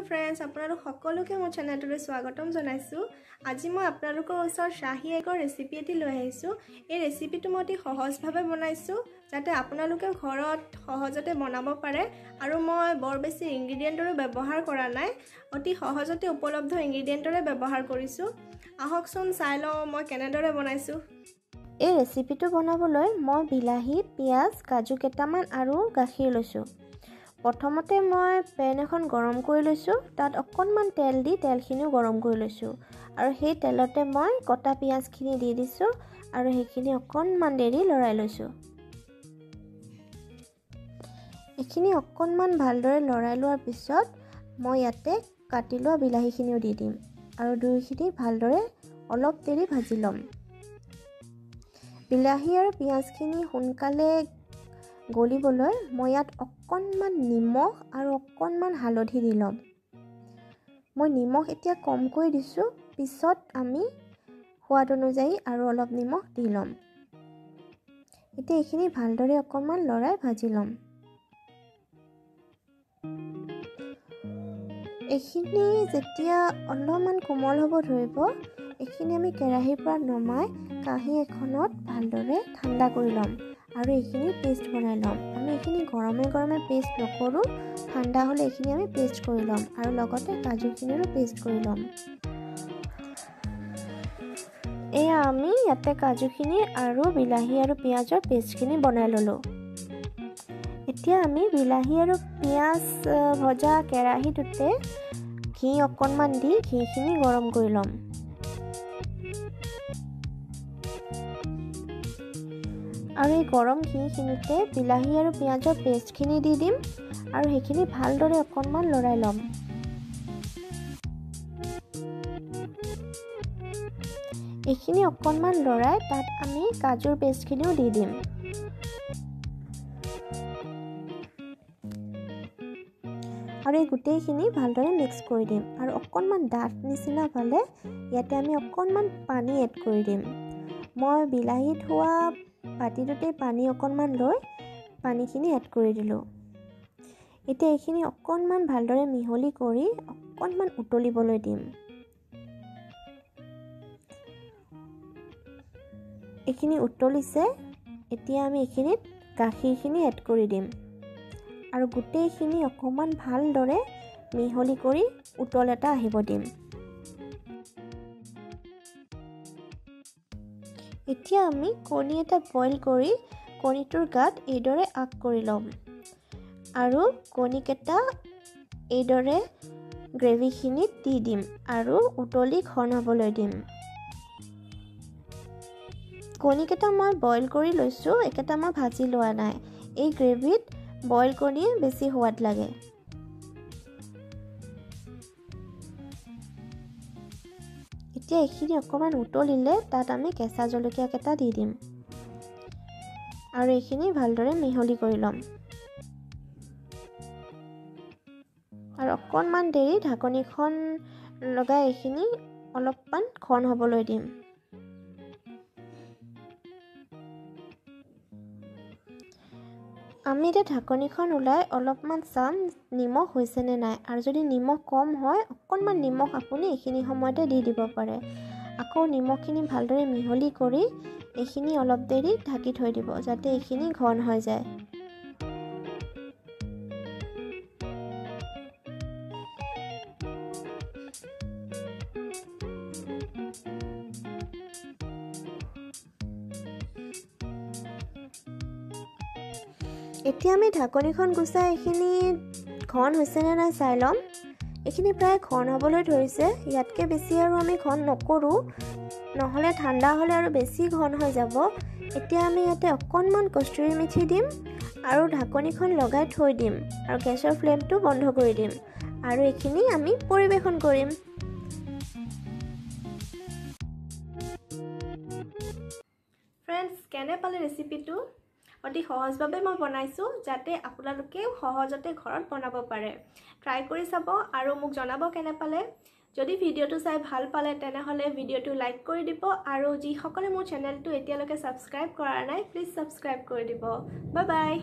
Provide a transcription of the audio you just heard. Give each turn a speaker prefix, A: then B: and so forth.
A: Friends আপোনালোক সকলোকে মোৰ চেনেলটোলৈ স্বাগতম জনাইছো। আজি মই আপোনালোকৰ ওচৰত শাহী এগৰ ৰেচিপি এটি লৈ আহিছো। এই ৰেচিপিটো মই অতি সহজভাৱে বনাইছো যাতে আপোনালোকে ঘৰত সহজতে বনাব পাৰে আৰু মই বৰ বেছি ইনগ্ৰেডিয়েন্টৰো ব্যৱহাৰ কৰা নাই, অতি সহজতে উপলব্ধ ইনগ্ৰেডিয়েন্টৰে ব্যৱহাৰ কৰিছো। আহকচোন চাই লওঁ মই কেনেদৰে বনাইছো। এই ৰেচিপিটো বনাবলৈ মই বিলাহী, পিয়াজ, কাজু কেটামান আৰু গাখীৰ লৈছো। প্ৰথমতে মই পেন এখন গৰম কৰি লৈছো, তাত অকণমান তেল দি তেলখিনিও গৰম কৰি লৈছো আৰু সেই তেলতে মই কটা পিয়াজখিনি দি দিছো আৰু সেইখিনি অকণমান দেৰি লৰাই লৈছো। এইখিনি অকণমান ভালদৰে লৰাই লোৱাৰ পিছত মই ইয়াতে কাটি লোৱা বিলাহীখিনিও দি দিম আৰু দুইখিনি ভালদৰে অলপ দেৰি ভাজি ল'ম। বিলাহী আৰু পিয়াজখিনি সোনকালে গলিবলৈ মই ইয়াত অকণমান নিমখ আৰু অকণমান হালধি দি ল'ম। মই নিমখ এতিয়া কমকৈ দিছোঁ, পিছত আমি সোৱাদ অনুযায়ী আৰু অলপ নিমখ দি ল'ম। এতিয়া এইখিনি ভালদৰে অকণমান লৰাই ভাজি ল'ম। এইখিনি যেতিয়া অলপমান কোমল হ'ব ধৰিব, এইখিনি আমি কেৰাহীৰ পৰা নমাই কাঁহী এখনত ভালদৰে ঠাণ্ডা কৰি ল'ম আৰু এইখিনি পেষ্ট বনাই ল'ম। আমি এইখিনি গৰমে গৰমে পেষ্ট নকৰোঁ, ঠাণ্ডা হ'লে এইখিনি আমি পেষ্ট কৰি ল'ম আৰু লগতে কাজুখিনিৰো পেষ্ট কৰি ল'ম। এয়া আমি ইয়াতে কাজুখিনি আৰু বিলাহী আৰু পিঁয়াজৰ পেষ্টখিনি বনাই ল'লোঁ। এতিয়া আমি বিলাহী আৰু পিঁয়াজ ভজা কেৰাহীটোতে ঘি অকণমান দি ঘিখিনি গৰম কৰি ল'ম। আৰু এই গৰম ঘিখিনিতে বিলাহী আৰু পিঁয়াজৰ পেষ্টখিনি দি দিম আৰু সেইখিনি ভালদৰে অকণমান লৰাই ল'ম। এইখিনি অকণমান লৰাই তাত আমি কাজুৰ পেষ্টখিনিও দি দিম। আৰু এই গোটেইখিনি ভালদৰে মিক্স কৰি দিম আৰু অকণমান ডাঠ নিচিনা পালে ইয়াতে আমি অকণমান পানী এড কৰি দিম। মই বিলাহীত হোৱা বাতিটোতে পানী অকণমান লৈ পানীখিনি এড কৰি দিলোঁ। এতিয়া এইখিনি অকণমান ভালদৰে মিহলি কৰি অকণমান উতলিবলৈ দিম। এইখিনি উতলিছে, এতিয়া আমি এইখিনিত গাখীৰখিনি এড কৰি দিম আৰু গোটেইখিনি অকণমান ভালদৰে মিহলি কৰি উতল এটা আহিব দিম। এতিয়া আমি কণী এটা বইল কৰি কণীটোৰ গাত এইদৰে আগ কৰি ল'ম আৰু কণীকেইটা এইদৰে গ্ৰেভিখিনিত দি দিম আৰু উতলি ঘন হ'বলৈ দিম। কণীকেইটা মই বইল কৰি লৈছোঁ, এইকেইটা মই ভাজি লোৱা নাই। এই গ্ৰেভিত বইল কণীয়ে বেছি সোৱাদ লাগে। এতিয়া এইখিনি অকণমান উতলিলে তাত আমি কেঁচা জলকীয়া কেইটা দি দিম আৰু এইখিনি ভালদৰে মিহলি কৰি ল'ম আৰু অকণমান দেৰি ঢাকনিখন লগাই এইখিনি অলপমান ঘন হ'বলৈ দিম। আমি এতিয়া ঢাকনিখন ওলাই অলপমান চাম নিমখ হৈছেনে নাই, আৰু যদি নিমখ কম হয় অকণমান নিমখ আপুনি এইখিনি সময়তে দি দিব পাৰে। আকৌ নিমখখিনি ভালদৰে মিহলি কৰি এইখিনি অলপ দেৰি ঢাকি থৈ দিব যাতে এইখিনি ঘন হৈ যায়। এতিয়া আমি ঢাকনিখন গুচাই এইখিনি ঘন হৈছেনে নাই চাই ল'ম। এইখিনি প্ৰায় ঘন হ'বলৈ ধৰিছে, ইয়াতকৈ বেছি আৰু আমি ঘন নকৰোঁ, নহ'লে ঠাণ্ডা হ'লে আৰু বেছি ঘন হৈ যাব। এতিয়া আমি ইয়াতে অকণমান কষ্টুৰি মেথি দিম আৰু ঢাকনিখন লগাই থৈ দিম আৰু গেছৰ ফ্লেমটো বন্ধ কৰি দিম আৰু এইখিনি আমি পৰিৱেশন কৰিম। ফ্ৰেণ্ডছ, কেনে পালে ৰেচিপিটো? অতি সহজভাৱে মই বনাইছোঁ যাতে আপোনালোকেও সহজতে ঘৰত বনাব পাৰে। ট্ৰাই কৰি চাব আৰু মোক জনাব কেনে পালে। যদি ভিডিঅ'টো চাই ভাল পালে তেনেহ'লে ভিডিঅ'টো লাইক কৰি দিব আৰু যিসকলে মোৰ চেনেলটো এতিয়ালৈকে ছাবস্ক্ৰাইব কৰা নাই প্লিজ ছাবস্ক্ৰাইব কৰি দিব। Bye bye.